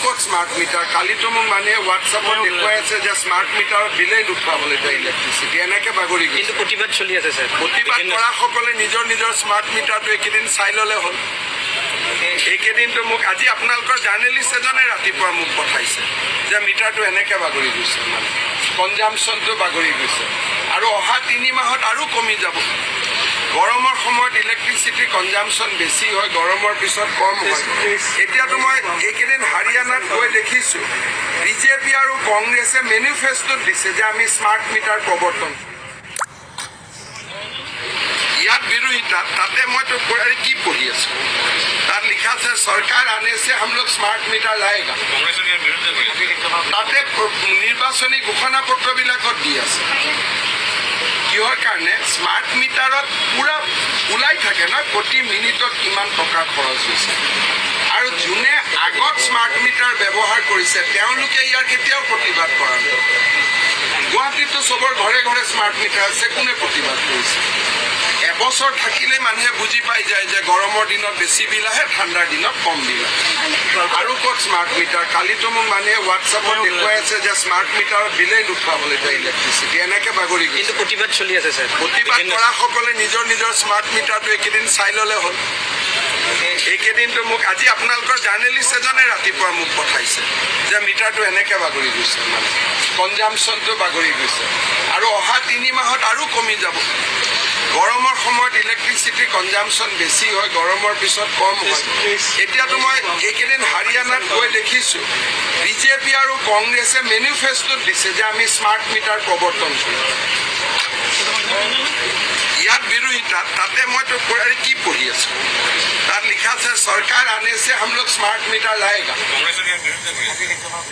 ক'ত smart meter কালিতো মোক মানুহে হোৱাটছআপত দেখুৱাই আছে যে স্মাৰ্ট মিটাৰত বিলেই লুটপাবলৈ যায় ইলেক্ট্ৰিচিটি এনেকৈ বাগৰি কিন্তু প্ৰতিবাদ চলি আছে স্যাৰ প্ৰতিবাদ কৰাসকলে নিজৰ নিজৰ স্মাৰ্ট মিটাৰটো এইকেইদিন চাই ল'লে হ'ল এইকেইদিনটো মোক আজি আপোনালোকৰ জাৰ্নেলিষ্ট এজনে ৰাতিপুৱা মোক পঠাইছে যে মিটাৰটো এনেকৈ বাগৰি গৈছে মানে কনজাম্পশ্যনটো বাগৰি গৈছে আৰু অহা 3 মাহত আৰু কমি যাব গৰমৰ সময়ত ইলেক্ট্ৰিচিটি কনজাম্পশ্যন বেছি হয় গৰমৰ পিছত কম হয় এতিয়াতো মই এইকেইদিন হাৰিয়ানাত গৈ দেখিছোঁ বিজেপি আৰু কংগ্ৰেছে মেনিফেষ্টোত দিছে যে আমি স্মাৰ্ট মিটাৰ প্ৰৱৰ্তন ইয়াত বিৰোধিতা তাতে মইতো কি পঢ়ি আছোঁ তাত লিখা আছে চৰকাৰ আনে से हम लोग स्मार्ट मीटर लाएगा তাতে নিৰ্বাচনী ঘোষণা পত্ৰবিলাকত দি আছে কিহৰ কাৰণে স্মাৰ্ট মিটাৰত পুৰা ওলাই থাকে না প্ৰতি মিনিটত কিমান টকা খৰচ হৈছে আৰু যোনে আগত স্মাৰ্ট মিটাৰ ব্যৱহাৰ কৰিছে তেওঁলোকে ইয়াৰ কেতিয়াও প্ৰতিবাদ কৰা নাই গুৱাহাটীতো চবৰ ঘৰে ঘৰে স্মাৰ্ট মিটাৰ আছে কোনে প্ৰতিবাদ কৰিছে এবছৰ থাকিলে মানুহে বুজি পাই যায় যে গৰমৰ দিনত বেছি বিল আহে ঠাণ্ডাৰ দিনত কম বিল আহে আৰু ক'ত স্মাৰ্ট মিটাৰ কালিতো মোক মানুহে হোৱাটছআপত দেখুৱাই আছে যে স্মাৰ্ট মিটাৰত বিলেই লুটপাবলৈ যায় ইলেক্ট্ৰিচিটি এনেকৈ বাগৰি কিন্তু প্ৰতিবাদ চলি আছে স্যাৰ প্ৰতিবাদ কৰাসকলে নিজৰ নিজৰ স্মাৰ্ট মিটাৰটো এইকেইদিন চাই ল'লে হ'ল এইকেইদিনটো মোক আজি আপোনালোকৰ জাৰ্নেলিষ্ট এজনে ৰাতিপুৱা মোক পঠাইছে যে মিটাৰটো এনেকৈ বাগৰি গৈছে মানে কনজাম্পশ্যনটো বাগৰি গৈছে আৰু অহা 3 মাহত আৰু কমি যাব গৰমৰ সময়ত ইলেক্ট্ৰিচিটি কনজাম্পশ্যন বেছি হয় গৰমৰ পিছত কম হয় এতিয়াতো মই এইকেইদিন হাৰিয়ানাত গৈ দেখিছোঁ বিজেপি আৰু কংগ্ৰেছে মেনিফেষ্টোত দিছে যে আমি স্মাৰ্ট মিটাৰ প্ৰৱৰ্তন কৰিম ইয়াত বিৰোধিতা তাতে মইতো কি পঢ়ি আছোঁ তাত লিখা আছে চৰকাৰ আনে से हम लोग स्मार्ट मीटर लाएगा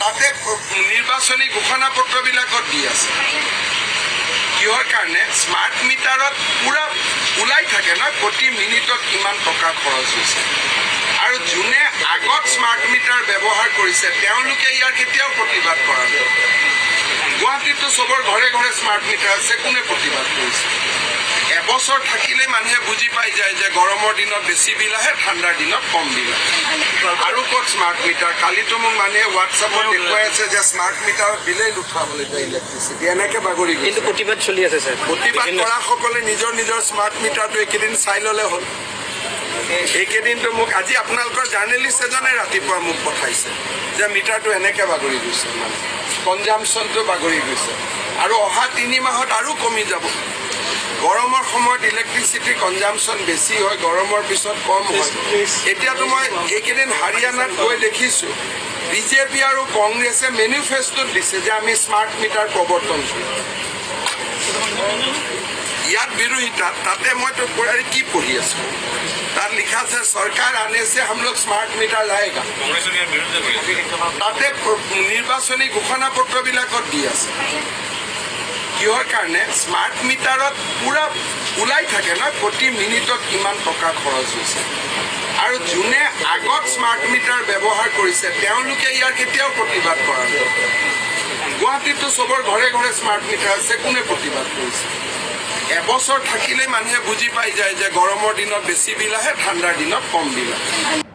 তাতে নিৰ্বাচনী ঘোষণা পত্ৰবিলাকত দি আছে কিহৰ কাৰণে স্মাৰ্ট মিটাৰত পুৰা ওলাই থাকে না প্ৰতি মিনিটত কিমান টকা খৰচ হৈছে আৰু যোনে আগত স্মাৰ্ট মিটাৰ ব্যৱহাৰ কৰিছে তেওঁলোকে ইয়াৰ কেতিয়াও প্ৰতিবাদ কৰা নাই গুৱাহাটীতো চবৰ ঘৰে ঘৰে স্মাৰ্ট মিটাৰ আছে কোনে প্ৰতিবাদ কৰিছে এবছৰ থাকিলে মানুহে বুজি পাই যায় যে গৰমৰ দিনত বেছি বিল আহে ঠাণ্ডাৰ দিনত কম বিল আহে আৰু ক'ত স্মাৰ্ট মিটাৰ কালিতো মোক মানুহে হোৱাটছআপত দেখুৱাই আছে যে স্মাৰ্ট মিটাৰত বিলেই লুটপাবলৈ যায় ইলেক্ট্ৰিচিটি এনেকৈ বাগৰি কিন্তু প্ৰতিবাদ চলি আছে স্যাৰ প্ৰতিবাদ কৰাসকলে নিজৰ নিজৰ স্মাৰ্ট মিটাৰটো এইকেইদিন চাই ল'লে হ'ল এইকেইদিনটো মোক আজি আপোনালোকৰ জাৰ্নেলিষ্ট এজনে ৰাতিপুৱা মোক পঠাইছে যে মিটাৰটো এনেকৈ বাগৰি গৈছে মানে কনজাম্পশ্যনটো বাগৰি গৈছে আৰু অহা 3 মাহত আৰু কমি যাব গৰমৰ সময়ত ইলেক্ট্ৰিচিটি কনজাম্পশ্যন বেছি হয় গৰমৰ পিছত কম হয় এতিয়াতো মই এইকেইদিন হাৰিয়ানাত গৈ দেখিছোঁ বিজেপি আৰু কংগ্ৰেছে মেনিফেষ্টোত দিছে যে আমি স্মাৰ্ট মিটাৰ প্ৰৱৰ্তন কৰিম ইয়াত বিৰোধিতা তাতে মইতো কি পঢ়ি আছোঁ তাত লিখা আছে চৰকাৰ আনে से हम लोग स्मार्ट मीटर लाएगा তাতে নিৰ্বাচনী ঘোষণা পত্ৰবিলাকত দি আছে কিহৰ কাৰণে স্মাৰ্ট মিটাৰত পুৰা ওলাই থাকে না প্ৰতি মিনিটত কিমান টকা খৰচ হৈছে আৰু যোনে আগত স্মাৰ্ট মিটাৰ ব্যৱহাৰ কৰিছে তেওঁলোকে ইয়াৰ কেতিয়াও প্ৰতিবাদ কৰা নাই গুৱাহাটীতো চবৰ ঘৰে ঘৰে স্মাৰ্ট মিটাৰ আছে কোনে প্ৰতিবাদ কৰিছে এবছৰ থাকিলে মানুহে বুজি পাই যায় যে গৰমৰ দিনত বেছি বিল আহে ঠাণ্ডাৰ দিনত কম বিল আহে